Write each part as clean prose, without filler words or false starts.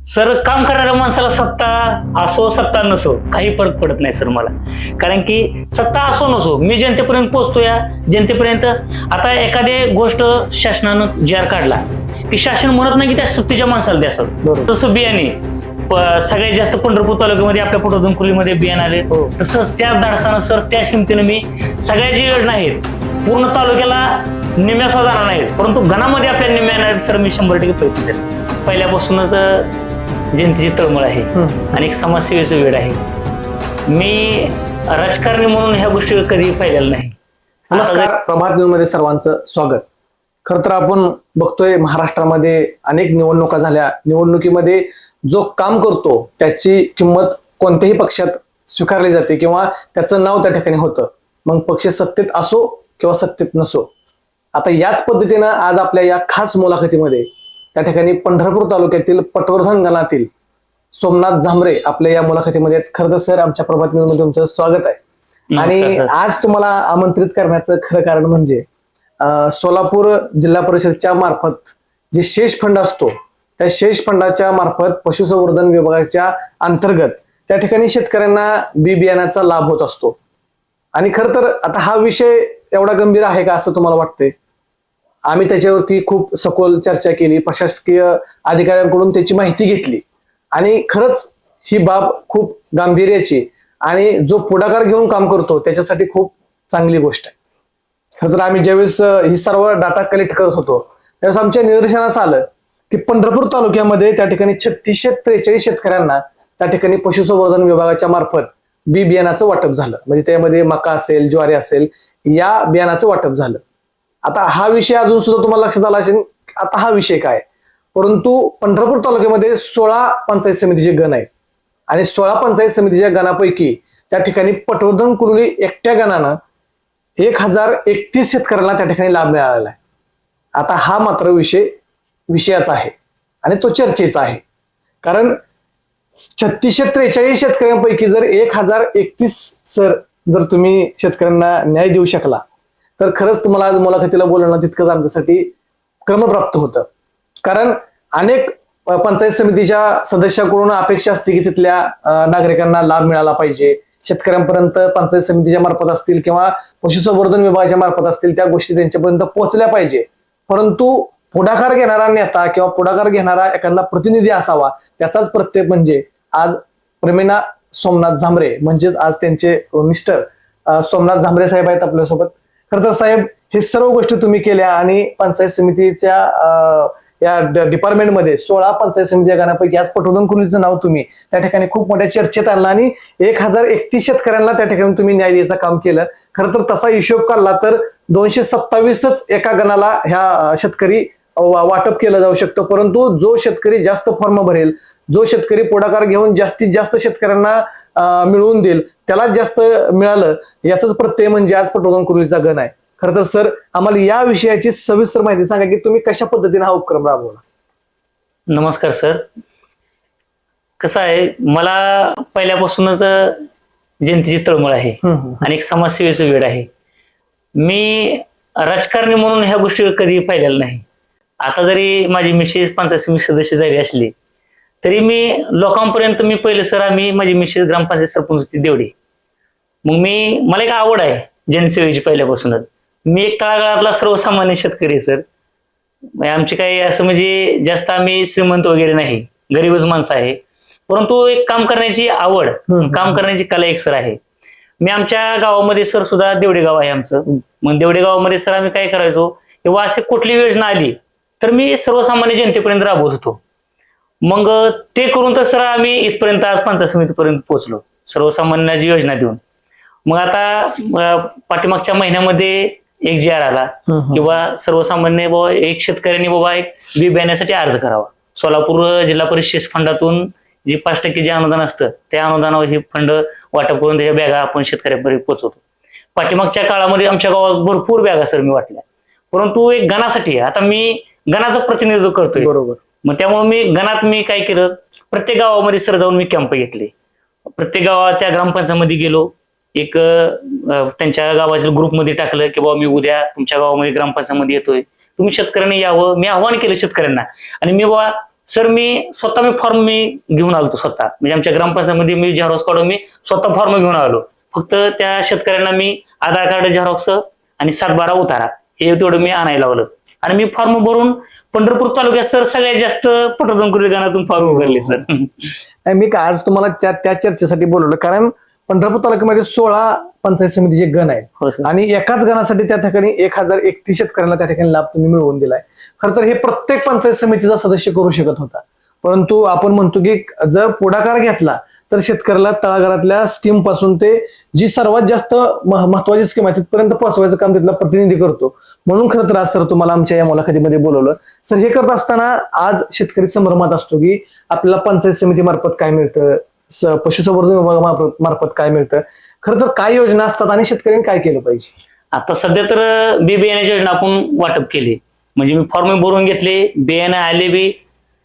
Sir काम करणाऱ्या माणसाला सत्ता असो सत्ता नसो काही फरक पडत नाही सर मला. कारण की सत्ता असो नसो मी जनतेपर्यंत पोहोचतो. या जनतेपर्यंत आता एखादी गोष्ट शासनानं जी आर काढला की शासन म्हणत नाही की त्या सत्तेच्या माणसाला द्या सर. तसं बियाणे सगळ्यात जास्त पंढरपूर तालुक्यामध्ये आपल्या पटवर्धन खोलीमध्ये बियाण आले. तसंच त्या धाडसानं सर त्या किमतीनं मी सगळ्या जी योजना आहेत पूर्ण तालुक्याला निम्या सुद्धा जाणार नाहीत परंतु घनामध्ये आपल्या निम्या येणार सर मी 100% प्रयत्न केले. पहिल्यापासूनच जनतेची तळमळ आहे आणि एक समाजसेवेचं वेळ आहे. मी राजकारणी म्हणून ह्या गोष्टी कधी पाहिलेल्या नाही. नमस्कार, प्रभात न्यूज मध्ये सर्वांचं स्वागत. खर तर आपण बघतोय महाराष्ट्रामध्ये अनेक निवडणुका झाल्या. निवडणुकीमध्ये जो काम करतो त्याची किंमत कोणत्याही पक्षात स्वीकारली जाते किंवा त्याचं नाव त्या ठिकाणी होतं, मग पक्ष सत्तेत असो किंवा सत्तेत नसो. आता याच पद्धतीनं आज आपल्या या खास मुलाखतीमध्ये त्या ठिकाणी पंढरपूर तालुक्यातील पटवर्धन गणातील सोमनाथ झांबरे आपल्या या मुलाखतीमध्ये. खरं तर सर आमच्या प्रभात न्यूज मध्ये तुमचं स्वागत आहे. आणि आज तुम्हाला आमंत्रित करण्याचं खरं कारण म्हणजे सोलापूर जिल्हा परिषदच्या मार्फत जे शेष फंड असतो त्या शेष फंडाच्या मार्फत पशुसंवर्धन विभागाच्या अंतर्गत त्या ठिकाणी शेतकऱ्यांना बी बियाण्याचा लाभ होत असतो. आणि खर तर आता हा विषय एवढा गंभीर आहे का असं तुम्हाला वाटतंय? आम्ही त्याच्यावरती खूप सखोल चर्चा केली, प्रशासकीय अधिकाऱ्यांकडून त्याची माहिती घेतली आणि खरंच ही बाब खूप गांभीर्याची आणि जो पुढाकार घेऊन काम करतो त्याच्यासाठी खूप चांगली गोष्ट आहे. खरं तर आम्ही ज्यावेळेस ही सर्व डाटा कलेक्ट करत होतो त्यावेळेस आमच्या निदर्शनास आलं की पंढरपूर तालुक्यामध्ये त्या ठिकाणी 3643 शेतकऱ्यांना त्या ठिकाणी पशुसंवर्धन विभागाच्या मार्फत बी बियाणाचं वाटप झालं. म्हणजे त्यामध्ये मका असेल, ज्वारी असेल, या बियाणाचं वाटप झालं. आता हा विषय अजून सुद्धा तुम्हाला लक्षात आला असेल आता हा विषय काय, परंतु पंढरपूर तालुक्यामध्ये 16 पंचायत समितीचे गण आहेत आणि 16 पंचायत समितीच्या गणापैकी त्या ठिकाणी पटवर्धन कुर्ली एकट्या गणानं 1031 शेतकऱ्यांना त्या ठिकाणी लाभ मिळालेला आहे. आता हा मात्र विषयाचा आहे आणि तो चर्चेचा आहे. कारण 3643 शेतकऱ्यांपैकी जर 1031 जर तुम्ही शेतकऱ्यांना न्याय देऊ शकला तर खरंच तुम्हाला आज मुलाखतीला बोलणं तितकंच आमच्यासाठी क्रमप्राप्त होतं. कारण अनेक पंचायत समितीच्या सदस्याकडून अपेक्षा असते की तिथल्या नागरिकांना लाभ मिळाला पाहिजे, शेतकऱ्यांपर्यंत पंचायत समितीच्या मार्फत असतील किंवा पशुसंवर्धन विभागाच्या मार्फत असतील त्या गोष्टी त्यांच्यापर्यंत पोहोचल्या पाहिजे. परंतु पुढाकार घेणारा नेता किंवा पुढाकार घेणारा एखादा प्रतिनिधी असावा त्याचाच प्रत्यय म्हणजे आज प्रमिना सोमनाथ झांबरे म्हणजेच आज त्यांचे मिस्टर सोमनाथ झांबरे साहेब आहेत आपल्यासोबत. खरं तर साहेब हे सर्व गोष्टी तुम्ही केल्या आणि पंचायत समितीच्या या डिपार्टमेंटमध्ये 16 पंचायत समितीच्या गणापैकी आज पटवर्धन कुर्लीचं नाव तुम्ही त्या ठिकाणी खूप मोठ्या चर्चेत आणलं आणि 1031 शेतकऱ्यांना त्या ठिकाणी तुम्ही न्याय द्यायचं काम केलं. खरं तर तसा हिशोब काढला तर 227च एका गणाला ह्या शेतकरी वाटप केलं जाऊ शकतं. परंतु जो शेतकरी जास्त फॉर्म भरेल, जो शेतकरी पुढाकार घेऊन जास्तीत जास्त शेतकऱ्यांना मिळवून देईल त्यालाच जास्त मिळालं याचाच प्रत्यय म्हणजे आज पटवर्धन कुर्लीचा गण आहे. खरं तर सर आम्हाला या विषयाची सविस्तर माहिती सांगा की तुम्ही कशा पद्धतीने हा उपक्रम राबवला. नमस्कार सर. कसं आहे मला पहिल्यापासूनच जनतेची तळमळ आहे आणि एक समाजसेवेचं वेळ आहे. मी राजकारणी म्हणून ह्या गोष्टी कधी पाहिलेल्या नाही. आता जरी माझी मिसेस पंचायत समिती सदस्य झाली असली तरी मी लोकांपर्यंत मी पहिले सर आम्ही माझी मिसेस ग्रामपंचायत सरपंच होती देवडी. मग मला एक आवड आहे जनसेवेची पहिल्यापासूनच. मी एक तळागाळातला सर्वसामान्य शेतकरी सर. आमची काही असं म्हणजे जास्त आम्ही श्रीमंत वगैरे नाही, गरीबच माणसं आहे. परंतु एक काम करण्याची आवड, काम करण्याची कला एक सर आहे. मी आमच्या गावामध्ये सर सुद्धा देवडे गाव आहे आमचं. मग देवडे गावामध्ये सर आम्ही काय करायचो किंवा असे कुठली योजना आली तर मी सर्वसामान्य जनतेपर्यंत राबवत होतो. मग ते करून तर सर आम्ही इथपर्यंत आज पंचायत समितीपर्यंत पोहोचलो सर्वसामान्यांची योजना देऊन. मग आता पाठीमागच्या महिन्यामध्ये एक जी आर आला किंवा सर्वसामान्य बाबा एक शेतकऱ्यांनी बाबा एक बी बियाण्यासाठी अर्ज करावा. सोलापूर जिल्हा परिषद फंडातून जे 5% जे अनुदान असतं त्या अनुदानावर हे फंड वाटप करून त्याच्या बॅगा आपण शेतकऱ्यांपर्यंत पोहोचवतो. पाठीमागच्या काळामध्ये आमच्या गावात भरपूर बॅगा सर मी वाटल्या. परंतु एक गणासाठी आता मी गणाचं प्रतिनिधित्व करतोय. बरोबर. मग त्यामुळे मी गणात मी काय केलं प्रत्येक गावामध्ये सर जाऊन मी कॅम्प घेतले. प्रत्येक गावाच्या ग्रामपंचायतमध्ये गेलो. एक त्यांच्या गावाच्या ग्रुपमध्ये टाकलं की बाबा मी उद्या तुमच्या गावामध्ये ग्रामपंचायतमध्ये येतोय, तुम्ही शेतकऱ्यांनी यावं. मी आव्हान केलं शेतकऱ्यांना आणि मी बाबा सर मी फॉर्म घेऊन आलो स्वतः, म्हणजे आमच्या ग्रामपंचायतीमध्ये मी झेरॉक्स काढून मी स्वतः फॉर्म घेऊन आलो. फक्त त्या शेतकऱ्यांना मी आधार कार्ड झेरॉक्स आणि 7/12 उतारा हे तेवढं मी आणायला लावलं. आणि मी फॉर्म भरून पंढरपूर तालुक्यात सर सगळ्यात जास्त पटवर्धन कुर्ली गणातून फॉर्म भरले सर. नाही, मी आज तुम्हाला त्या चर्चेसाठी बोलवलं, कारण पंढरपूर तालुक्यामध्ये 16 पंचायत समितीचे गण आहेत हो सर. आणि एकाच गणासाठी त्या ठिकाणी 1031 शेतकऱ्यांना त्या ठिकाणी लाभ तुम्ही मिळवून दिलाय. खरं तर हे प्रत्येक पंचायत समितीचा सदस्य करू शकत होता, परंतु आपण म्हणतो की जर पुढाकार घेतला तर शेतकऱ्याला तळागाळातल्या स्कीम पासून ते जी सर्वात जास्त महत्वाची स्कीम आहे तिथपर्यंत पोहोचवायचं काम तिथला प्रतिनिधी करतो. म्हणून खरं तर आज सर तुम्हाला आमच्या या मुलाखतीमध्ये बोलवलं. सर, हे करत असताना आज शेतकरी संभ्रमात असतो की आपल्याला पंचायत समिती मार्फत काय मिळतं, पशुसंवर्धन विभागामार्फत काय मिळतं, खरं तर काय योजना असतात आणि शेतकऱ्यांनी काय केलं पाहिजे? आता सध्या तर बी बियाण्याची योजना आपण वाटप केली, म्हणजे मी फॉर्म भरून घेतले, बियाणे आले बी,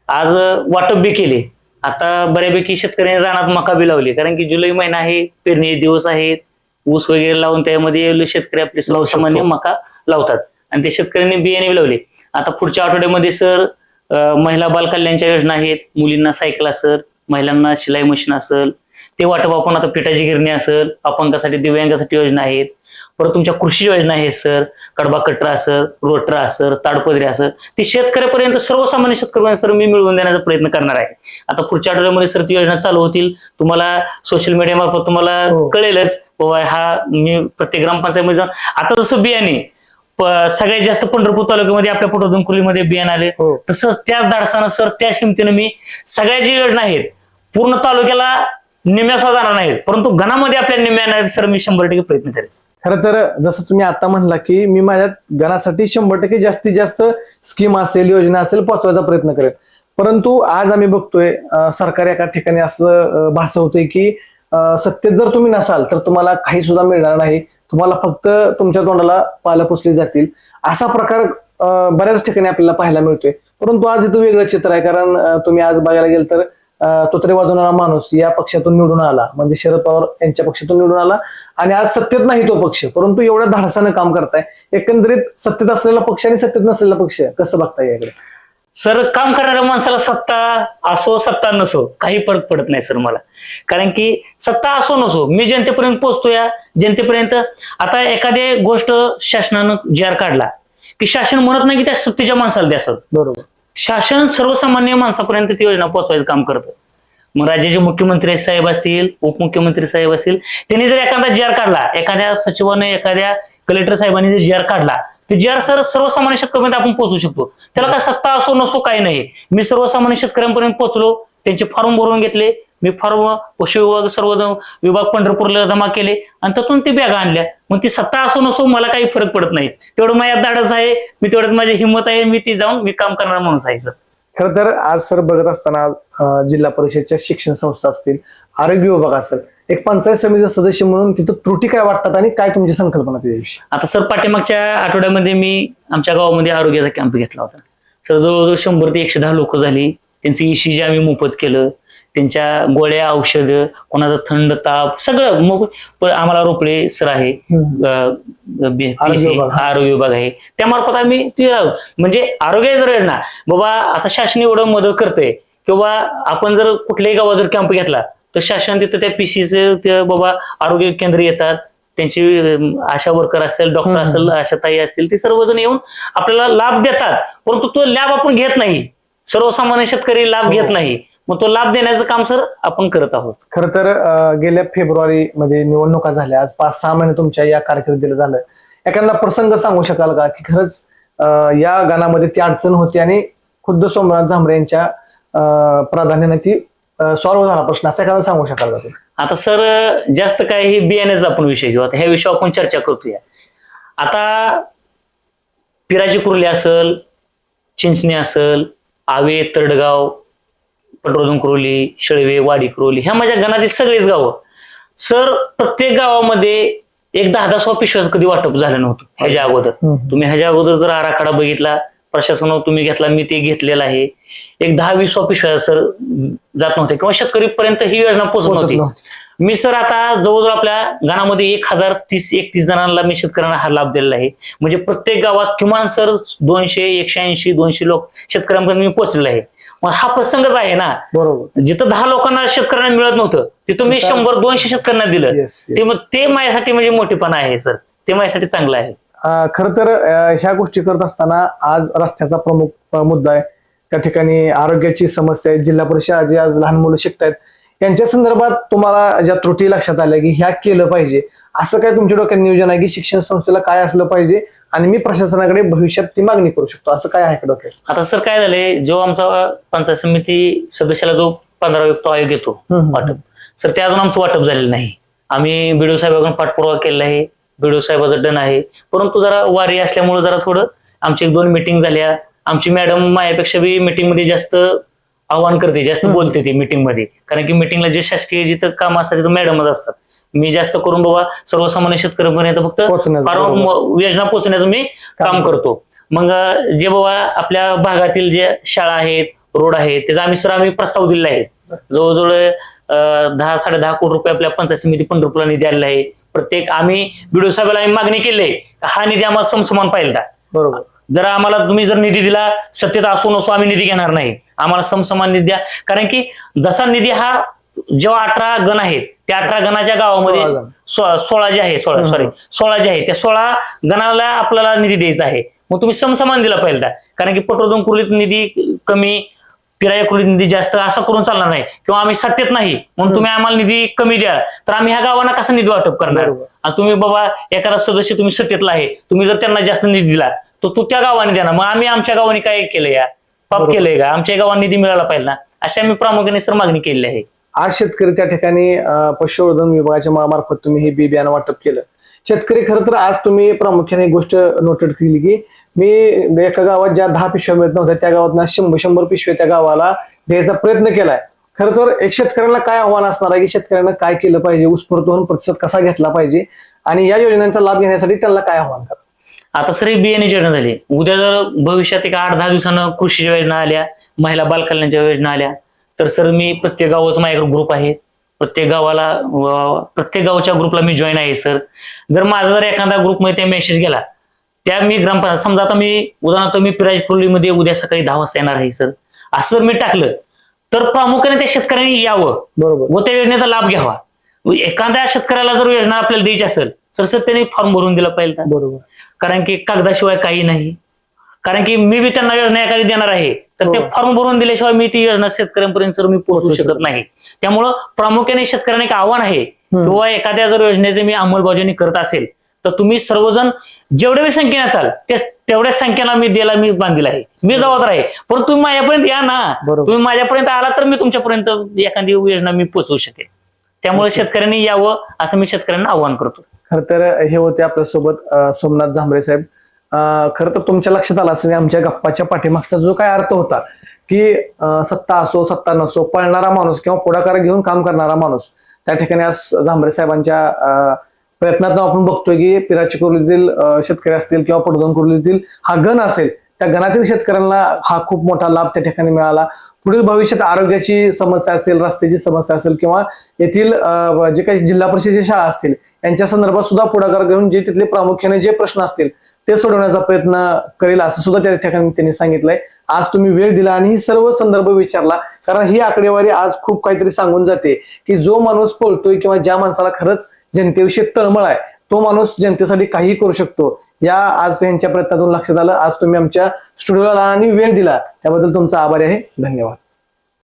आज वाटप बी केले. आता बऱ्यापैकी शेतकऱ्यांनी रानात मका बी लावली, कारण की जुलै महिना आहे, पेरणी दिवस आहेत, ऊस वगैरे लावून त्यामध्ये शेतकरी आपले सर्वसामान्य मका लावतात आणि ते शेतकऱ्यांनी बियाणे बी लावले. आता पुढच्या आठवड्यामध्ये सर महिला बाल कल्याणच्या योजना आहेत, मुलींना सायकल असेल, महिलांना शिलाई मशीन असेल, ते वाटप आपण आता पिठाची गिरणी असेल, अपंगासाठी दिव्यांगासाठी योजना आहेत. परत तुमच्या कृषी योजना आहेत सर, कडबा कट्टर असेल, रोटर असेल, ताडपदरी असेल, ती शेतकऱ्यापर्यंत सर्वसामान्य शेतकऱ्यांना सर मी मिळवून देण्याचा प्रयत्न करणार आहे. आता पुढच्या आठवड्यामध्ये सर ती योजना चालू होतील. तुम्हाला सोशल मीडिया मार्फत तुम्हाला कळेलच बाबा, हा मी प्रत्येक ग्रामपंचायतीमध्ये जाऊन आता जसं बियाणे सगळ्यात जास्त पंढरपूर तालुक्यामध्ये आपल्या पटवर्धन कुर्लीमध्ये बियाणे आले, तसंच त्याच धाडसानं सर त्याच किमतीनं मी सगळ्या जी योजना आहेत पूर्ण तालुक्याला निम्या जाणार नाहीत, परंतु गणामध्ये आपल्या निम्या नाही सर मी 100% प्रयत्न करेन. खरं तर जसं तुम्ही आता म्हणला की मी माझ्या गणासाठी 100% जास्तीत जास्त स्कीम असेल, योजना असेल पोहोचवायचा प्रयत्न करेल. परंतु आज आम्ही बघतोय सरकार एका ठिकाणी असं भासवतोय की सत्तेत जर तुम्ही नसाल तर तुम्हाला काही सुद्धा मिळणार नाही, तुम्हाला फक्त तुमच्या तोंडाला पालं पुसली जातील, असा प्रकार बऱ्याच ठिकाणी आपल्याला पाहायला मिळतोय. परंतु आज इथं वेगळं चित्र आहे, कारण तुम्ही आज बघायला गेल तर तोतरे वाजवणारा माणूस या पक्षातून निवडून आला, म्हणजे शरद पवार यांच्या पक्षातून निवडून आला आणि आज सत्तेत नाही तो पक्ष, परंतु एवढ्या धाडसानं काम करताय. एकंदरीत सत्तेत असलेला पक्ष आणि सत्तेत नसलेला पक्ष कसं बघताय याकडे? सर काम करणाऱ्या माणसाला सत्ता असो सत्ता नसो काही फरक पडत नाही सर मला, कारण की सत्ता असो नसो मी जनतेपर्यंत पोहोचतो. या जनतेपर्यंत आता एखादी गोष्ट शासनानं जी.आर काढला की शासन म्हणत नाही की त्या सत्तेच्या माणसाला द्या सर, बरोबर, शासन सर्वसामान्य माणसापर्यंत ती योजना पोहोचवायचं काम करतं. मग राज्याचे मुख्यमंत्री साहेब असतील, उपमुख्यमंत्री साहेब असतील, त्यांनी जर एखादा जी.आर काढला, एखाद्या सचिवाने एखाद्या कलेक्टर साहेबांनी जर जी.आर काढला, ते जी.आर सर सर्वसामान्य शेतकऱ्यांपर्यंत आपण पोहोचू शकतो. त्याला काय सत्ता असो नसो काही नाही, मी सर्वसामान्य शेतकऱ्यांपर्यंत पोहोचलो, त्यांचे फॉर्म भरून घेतले, मी फॉर्म पशु विभाग सर्व विभाग पंढरपूरला जमा केले आणि त्यातून ती बॅगा आणल्या. मग ती सत्ता असो नसो मला काही फरक पडत नाही, तेवढं माझ्या धाडस आहे, मी तेवढ्यात माझी हिंमत आहे, मी ती जाऊन मी काम करणार माणूस आहे. खरं तर आज सर बघत असताना जिल्हा परिषदच्या शिक्षण संस्था असतील, आरोग्य विभाग असेल, एक पंचायत समितीचा सदस्य म्हणून तिथं त्रुटी काय वाटतात आणि काय तुमची संकल्पना त्याविषयी? आता सर पाठीमागच्या आठवड्यामध्ये मी आमच्या गावामध्ये आरोग्याचा कॅम्प घेतला होता सर, जवळजवळ 100 ते 110 लोक झाली. त्यांचं ECG आम्ही मोफत केलं, त्यांच्या गोळ्या औषधं, कोणाचा थंड ताप सगळं मग आम्हाला रोपळे सर आहे, आरोग्य विभाग आहे, त्यामार्फत आम्ही ती म्हणजे आरोग्य जर योजना बाबा आता शासन एवढं मदत करतंय किंवा आपण जर कुठल्याही गावात जर कॅम्प घेतला तर शासन तिथं त्या PCचे बाबा आरोग्य केंद्र येतात, त्यांची आशा वर्कर असेल, डॉक्टर असेल, आशा ताई असतील, ते सर्वजण येऊन आपल्याला लाभ देतात. परंतु तो लाभ आपण घेत नाही, सर्वसामान्य शेतकरी लाभ घेत नाही, मग तो लाभ देण्याचं काम सर आपण करत आहोत. खरं तर गेल्या फेब्रुवारी मध्ये निवडणुका झाल्या, आज 5-6 महिने तुमच्या या कारकिर्दीला झालं. एखादा प्रसंग सांगू शकाल का की खरंच या गाण्यामध्ये ती अडचण होती आणि खुद्द सोमनाथ झांबरे यांच्या प्राधान्याने ती सॉल्व्ह झाला प्रश्न, असं एखादा सांगू शकाल का? आता सर जास्त काय हे बियाण्याचा आपण विषय घेऊ, आता ह्या विषयावर आपण चर्चा करूया. आता पिराची कुर्ली असेल, चिंचणी असेल, आवे, तरडगाव, पटवर्धन कुर्ली, शेळवे, वाडी कुर्ली, ह्या माझ्या गणातील सगळेच गावं सर, प्रत्येक गावामध्ये एक 10-10 पिशव्याचं कधी वाटप झालं नव्हतं ह्याच्या अगोदर. तुम्ही ह्याच्या अगोदर जर आराखडा बघितला प्रशासनावर तुम्ही घेतला, मी ते घेतलेला आहे, एक 10-20 पिशव्या सर जात नव्हते किंवा शेतकरीपर्यंत ही योजना पोहोचत नव्हती. मी सर आता जवळजवळ आपल्या गावामध्ये 1031 जणांना मी शेतकऱ्यांना हा लाभ दिलेला आहे. म्हणजे प्रत्येक गावात किमान सर 200, 180, 200 लोक शेतकऱ्यांपर्यंत मी पोहोचलेला आहे. मग हा प्रसंगच आहे ना. बरोबर. जिथं 10 लोकांना शेतकऱ्यांना मिळत नव्हतं तिथं मी 100-200 शेतकऱ्यांना दिलं. Yes, yes. ते मग ते माझ्यासाठी म्हणजे मोठेपणा आहे सर, ते माझ्यासाठी चांगलं आहे. खर तर ह्या गोष्टी करत असताना आज रस्त्याचा प्रमुख मुद्दा आहे. त्या ठिकाणी आरोग्याची समस्या आहे. जिल्हा परिषद जे आज लहान मुलं शिकतायत यांच्या संदर्भात तुम्हाला ज्या त्रुटी लक्षात आल्या की ह्या केलं पाहिजे, असं काय तुमच्या डोक्यात नियोजन आहे की शिक्षण संस्थेला काय असलं पाहिजे आणि मी प्रशासनाकडे भविष्यात ती मागणी करू शकतो, असं काय आहे का डोक्यात? आता सर काय झालंय, जो आमचा पंचायत समिती सदस्याला जो 15 युक्त आयोग येतो वाटप, सर ते अजून आमचं वाटप झालेलं नाही. आम्ही बीडीओ साहेबांकडून पाठपुरावा केलेला आहे, बीडीओ साहेबाचं डन आहे. परंतु जरा वारी असल्यामुळे जरा थोडं आमची 1-2 मीटिंग झाल्या. आमची मॅडम माझ्यापेक्षा बी मीटिंग मध्ये जास्त आव्हान करते, जास्त बोलते ती मीटिंग मध्ये. कारण की मीटिंगला जे शासकीय जिथं काम असतात तिथं मॅडमच असतात. मी जास्त करून बाबा सर्वसामान्य शेतकऱ्यांपर्यंत फक्त योजना पोहोचण्याचं मी काम करतो. मग जे बाबा आपल्या भागातील जे शाळा आहेत, रोड आहेत, त्याचा आम्ही प्रस्ताव दिलेला आहे. जवळजवळ 10-10.5 कोटी रुपये आपल्या पंचायत समिती पंढरपूरला निधी आलेला आहे. प्रत्येक आम्ही बीडीओ साहेबाला आम्ही मागणी केली आहे, हा निधी आम्हाला समसमान पाहिजे. बरोबर. जर आम्हाला तुम्ही जर निधी दिला, सत्तेत असो नसो आम्ही निधी घेणार नाही, आम्हाला समसमान निधी द्या. कारण की जसा निधी हा जेव्हा 18 गण आहेत त्या 18 गणाच्या गावामध्ये 16 जे आहे 16 जे आहे त्या 16 गणाला आपल्याला निधी द्यायचा आहे. मग तुम्ही समसमान दिला पाहिजे. कारण की पटवर्धन कुर्लीत निधी कमी, पिराया कुर्लीत निधी जास्त असं करून चालणार नाही. किंवा आम्ही सत्तेत नाही म्हणून तुम्ही आम्हाला निधी कमी द्या, तर आम्ही ह्या गावांना कसं निधी वाटप करणार? आणि तुम्ही बाबा एखादा सदस्य तुम्ही सत्तेतला आहे, तुम्ही जर त्यांना जास्त निधी दिला तर तू त्या गावाने देणार. मग आम्ही आमच्या गावाने काय केलंय, या पाप केलंय का? आमच्या गावाला निधी मिळाला पाहिजे ना, अशी आम्ही प्रामुख्याने सर मागणी केलेली आहे. आज शेतकरी त्या ठिकाणी पशुसंवर्धन विभागाच्या मार्फत तुम्ही हे बी बियाणं वाटप केलं. शेतकरी खरं तर आज तुम्ही प्रामुख्याने एक गोष्ट नोटेड केली की मी एका गावात ज्या 10 पिशव्या मिळत नव्हत्या त्या गावात 100 पिशव्या त्या गावाला द्यायचा प्रयत्न केलाय. खरं तर एक शेतकऱ्यांना काय आव्हान असणार आहे की शेतकऱ्यांना काय केलं पाहिजे, उत्स्फूर्त होऊन प्रतिसाद कसा घेतला पाहिजे आणि या योजनांचा लाभ घेण्यासाठी त्यांना काय आव्हान करा? आता सर ही बियाण्याची योजना झाली. उद्या जर भविष्यात एक 8-10 दिवसानं कृषीच्या योजना आल्या, महिला बाल कल्याणच्या योजना आल्या, तर सर मी प्रत्येक गावाचा माझ्याकडे ग्रुप आहे. प्रत्येक गावाच्या ग्रुपला मी जॉईन आहे सर. जर माझा जर एखादा ग्रुपमध्ये मेसेज गेला, त्या मी ग्रामपंचायत समजा आता मी उदाहरणार्थ मी पिराजपुर्लीमध्ये उद्या सकाळी 10 वाजता येणार आहे सर, असं जर मी टाकलं तर प्रामुख्याने त्या शेतकऱ्यांनी यावं. बरोबर. व त्या योजनेचा लाभ घ्यावा. एखाद्या शेतकऱ्याला जर योजना आपल्याला द्यायची असेल तर सर त्यांनी फॉर्म भरून दिला पाहिजे. बरोबर. कारण की कागदाशिवाय काही नाही. कारण की मी बी त्यांना योजना एखादी देणार आहे तर ते फॉर्म भरून दिल्याशिवाय मी ती योजना शेतकऱ्यांपर्यंत सर मी पोहोचू शकत नाही. त्यामुळं प्रामुख्याने शेतकऱ्यांना एक आव्हान आहे किंवा एखाद्या जर योजनेचे मी अंमलबजावणी करत असेल तर तुम्ही सर्वजण जेवढ्या संख्येने असाल तेवढ्याच संख्येला मी द्यायला मी बांधील आहे, मी जबाबदार आहे. परंतु तुम्ही माझ्यापर्यंत या ना, तुम्ही माझ्यापर्यंत आला तर मी तुमच्यापर्यंत एखादी योजना मी पोहोचवू शकेल. त्यामुळे शेतकऱ्यांनी यावं असं मी शेतकऱ्यांना आव्हान करतो. खरं तर हे होते आपल्यासोबत सोमनाथ झांबरे साहेब. खरं तर तुमच्या लक्षात आलं असेल आमच्या गप्पाच्या पाठीमागचा जो काय अर्थ होता की सत्ता असो सत्ता नसो, पळणारा माणूस किंवा पुढाकार घेऊन काम करणारा माणूस, त्या ठिकाणी आज झांबरे साहेबांच्या प्रयत्नातून आपण बघतोय की पिराची कुर्लीतील शेतकरी असतील किंवा पटवर्धन कुर्लीतील हा गण असेल, त्या गणातील शेतकऱ्यांना हा खूप मोठा लाभ त्या ठिकाणी मिळाला. पुढील भविष्यात आरोग्याची समस्या असेल, रस्त्याची समस्या असेल किंवा येथील जे काही जिल्हा परिषदेच्या शाळा असतील यांच्या संदर्भात सुद्धा पुढाकार घेऊन जे तिथले प्रामुख्याने जे प्रश्न असतील ते सोडवण्याचा प्रयत्न करेल असं सुद्धा त्या ठिकाणी त्यांनी सांगितलंय. आज तुम्ही वेळ दिला आणि ही सर्व संदर्भ विचारला, कारण ही आकडेवारी आज खूप काहीतरी सांगून जाते की जो माणूस पळतोय किंवा ज्या माणसाला खरंच जनतेविषयी तळमळ आहे तो माणूस जनतेसाठी काही करू शकतो. या आज यांच्या प्रयत्नातून लक्षात आलं. आज तुम्ही आमच्या स्टुडिओला आणि वेळ दिला त्याबद्दल तुमचा आभार आहे. धन्यवाद.